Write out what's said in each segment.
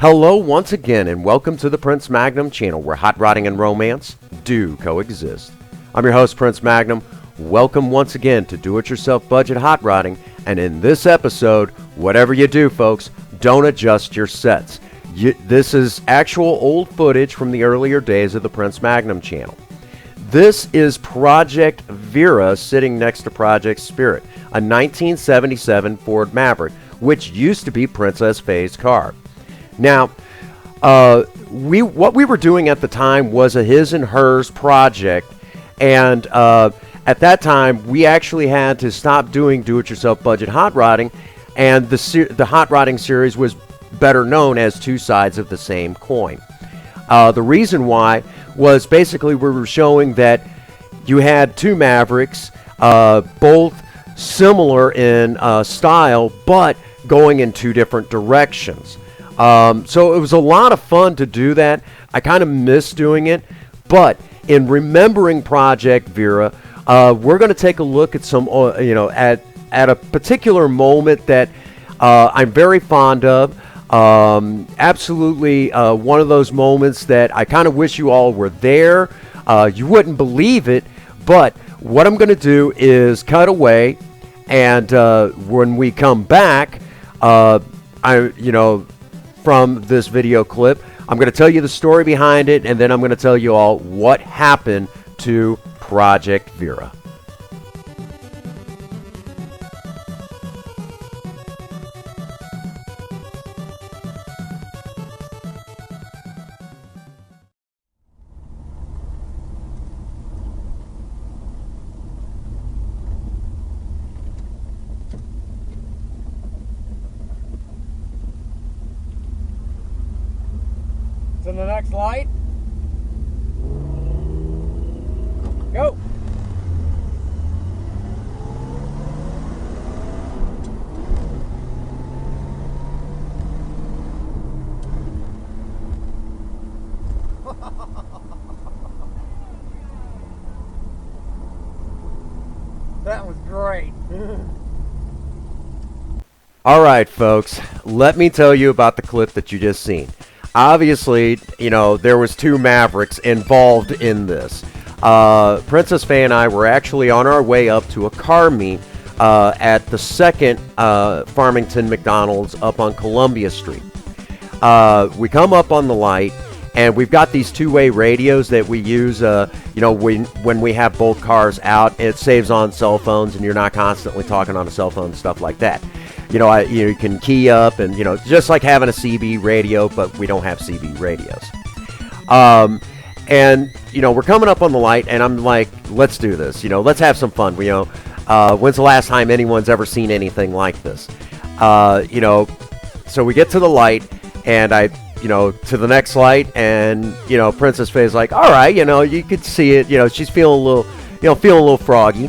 Hello once again and welcome to the Prince Magnum Channel where hot rodding and romance do coexist. I'm your host Prince Magnum. Welcome once again to Do-It-Yourself Budget Hot Rodding, and in this episode, whatever you do folks, don't adjust your sets. This is actual old footage from the earlier days of the Prince Magnum Channel. This is Project Vera sitting next to Project Spirit, a 1977 Ford Maverick, which used to be Princess Faye's car. Now, what we were doing at the time was a his and hers project, and at that time we actually had to stop doing do-it-yourself budget hot rodding, and the hot rodding series was better known as Two Sides of the Same Coin. The reason why was basically we were showing that you had two Mavericks, both similar in style, but going in two different directions. So it was a lot of fun to do that. I kind of miss doing it, but in remembering Project Vera, we're going to take a look at some, at a particular moment that I'm very fond of. Absolutely one of those moments that I kind of wish you all were there. You wouldn't believe it, but what I'm going to do is cut away, and when we come back, from this video clip, I'm going to tell you the story behind it, and then I'm going to tell you all what happened to Project Vera. To the next light. Go. That was great. All right, folks, let me tell you about the clip that you just seen. Obviously, there was two Mavericks involved in this. Princess Faye and I were actually on our way up to a car meet at the second Farmington McDonald's up on Columbia Street. We come up on the light, and we've got these two-way radios that we use, when we have both cars out. It saves on cell phones, and you're not constantly talking on a cell phone and stuff like that. You can key up and, just like having a CB radio, but we don't have CB radios. We're coming up on the light, and I'm like, let's do this. Let's have some fun. When's the last time anyone's ever seen anything like this? So we get to the light, and to the next light, and, Princess Faye's like, all right, you could see it. She's feeling a little froggy.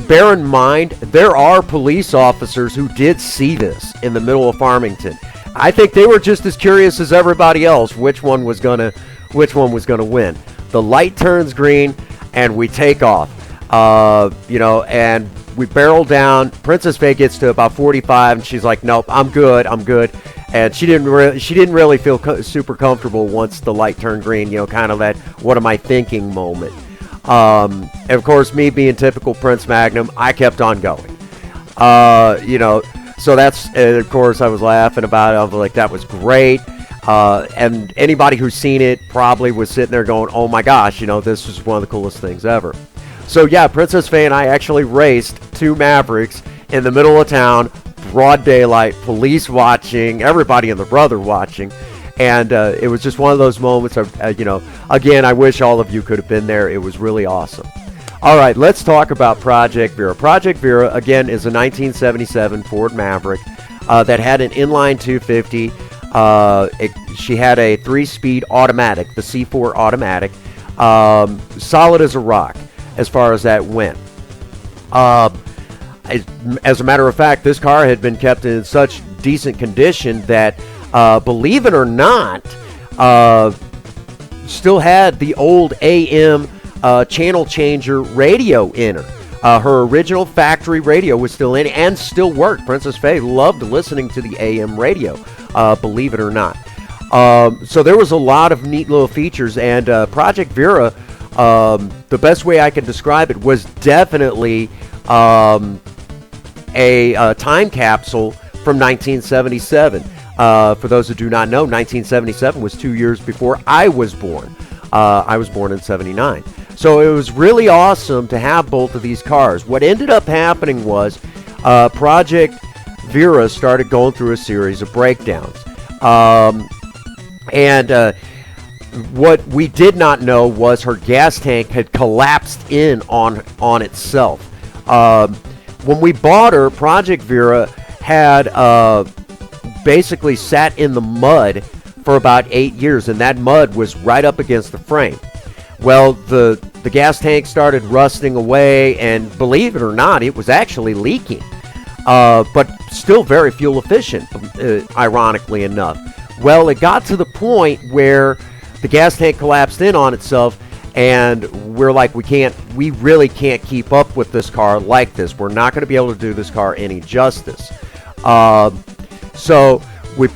Bear in mind, there are police officers who did see this in the middle of Farmington. I think they were just as curious as everybody else which one was gonna win. The light turns green, and we take off. And we barrel down. Princess Faye gets to about 45, and she's like, "Nope, I'm good." And she didn't really feel super comfortable once the light turned green. Kind of that "what am I thinking" moment. And of course, me being typical Prince Magnum, I kept on going. So that's, of course, I was laughing about it. I was like, that was great. And anybody who's seen it probably was sitting there going, oh my gosh, this was one of the coolest things ever. So yeah, Princess Faye and I actually raced two Mavericks in the middle of town, broad daylight, police watching, everybody and their brother watching. And it was just one of those moments of, again, I wish all of you could have been there. It was really awesome. All right, let's talk about Project Vera. Project Vera, again, is a 1977 Ford Maverick that had an inline 250. She had a 3-speed automatic, the C4 automatic, solid as a rock as far as that went. As a matter of fact, this car had been kept in such decent condition that, believe it or not, still had the old AM channel changer radio in her. Her original factory radio was still in and still worked. Princess Faye loved listening to the AM radio, believe it or not. So there was a lot of neat little features, and Project Vera, the best way I could describe it was definitely a time capsule from 1977. For those who do not know, 1977 was 2 years before I was born. I was born in 79. So it was really awesome to have both of these cars. What ended up happening was Project Vera started going through a series of breakdowns. And what we did not know was her gas tank had collapsed in on itself. When we bought her, Project Vera had basically sat in the mud for about 8 years, and that mud was right up against the frame. Well, the gas tank started rusting away, and believe it or not, it was actually leaking, but still very fuel efficient, ironically enough. Well, it got to the point where the gas tank collapsed in on itself, and we're like, we really can't keep up with this car like this. We're not going to be able to do this car any justice. So we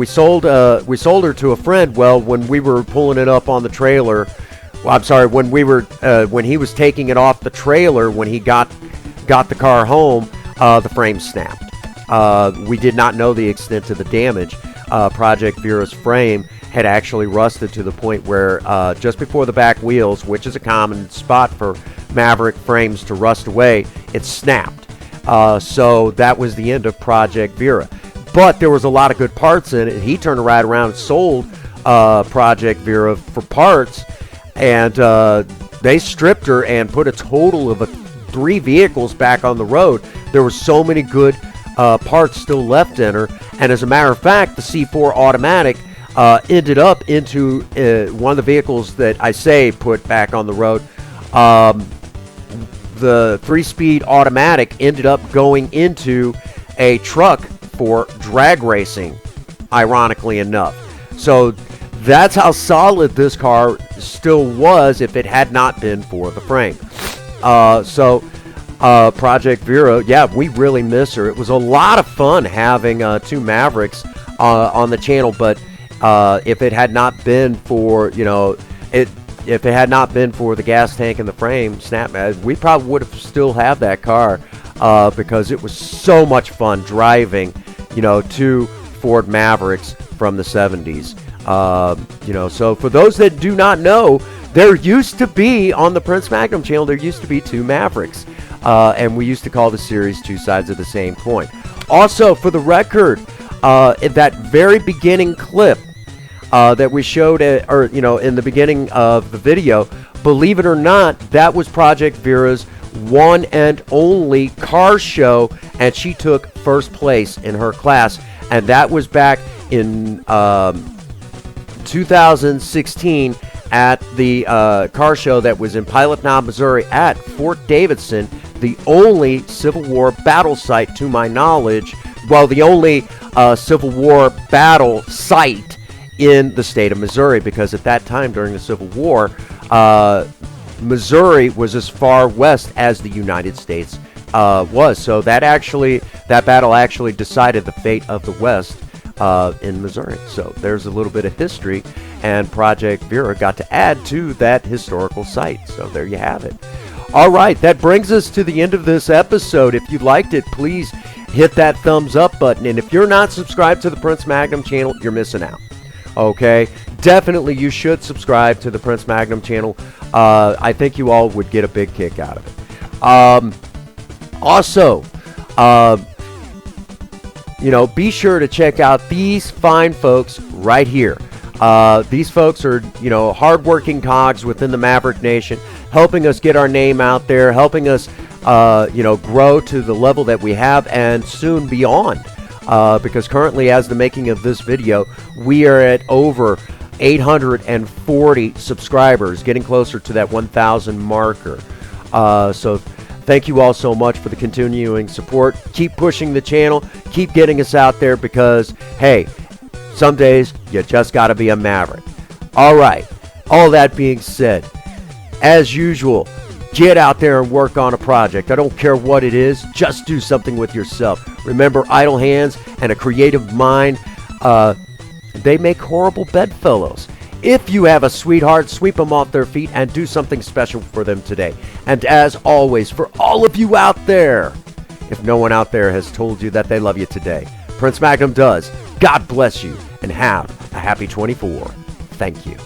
sold her to a friend. Well, when we were pulling it up on the trailer, when he was taking it off the trailer, when he got the car home, the frame snapped. We did not know the extent of the damage. Project Vera's frame had actually rusted to the point where just before the back wheels, which is a common spot for Maverick frames to rust away, it snapped. So that was the end of Project Vera. But there was a lot of good parts in it. He turned right around and sold Project Vera for parts, and they stripped her and put a total of 3 vehicles back on the road. There were so many good parts still left in her, and as a matter of fact, the C4 automatic ended up into one of the vehicles that I say put back on the road. The 3-speed automatic ended up going into a truck for drag racing, ironically enough. So that's how solid this car still was if it had not been for the frame. Project Vera, yeah, we really miss her. It was a lot of fun having 2 Mavericks on the channel, but if it had not been for, if it had not been for the gas tank and the frame snap, we probably would have still have that car because it was so much fun driving, 2 Ford Mavericks from the 70s. So for those that do not know, there used to be, on the Prince Magnum channel, there used to be 2 Mavericks. And we used to call the series 2 sides of the same coin. Also, for the record, in that very beginning clip that we showed, in the beginning of the video, believe it or not, that was Project Vera's one and only car show, and she took first place in her class, and that was back in 2016 at the car show that was in Pilot Knob, Missouri at Fort Davidson, the only Civil War battle site to my knowledge, well, the only Civil War battle site in the state of Missouri, because at that time during the Civil War, Missouri was as far west as the United States was. So that battle actually decided the fate of the West in Missouri. So there's a little bit of history, and Project Vera got to add to that historical site. So there you have it. All right, that brings us to the end of this episode. If you liked it, please hit that thumbs up button. And if you're not subscribed to the Prince Magnum channel, you're missing out. Okay? Definitely you should subscribe to the Prince Magnum channel. I think you all would get a big kick out of it. Also, be sure to check out these fine folks right here. These folks are, hardworking cogs within the Maverick Nation, helping us get our name out there, helping us, grow to the level that we have and soon beyond. Because currently, as the making of this video, we are at over 840 subscribers, getting closer to that 1,000 marker. So thank you all so much for the continuing support. Keep pushing the channel. Keep getting us out there because, hey, some days you just got to be a Maverick. All right. All that being said, as usual, Get out there and work on a project. I don't care what it is. Just do something with yourself. Remember, idle hands and a creative mind, they make horrible bedfellows. If you have a sweetheart, sweep them off their feet and do something special for them today. And as always, for all of you out there, if no one out there has told you that they love you today, Prince Magnum does. God bless you and have a happy 24. Thank you.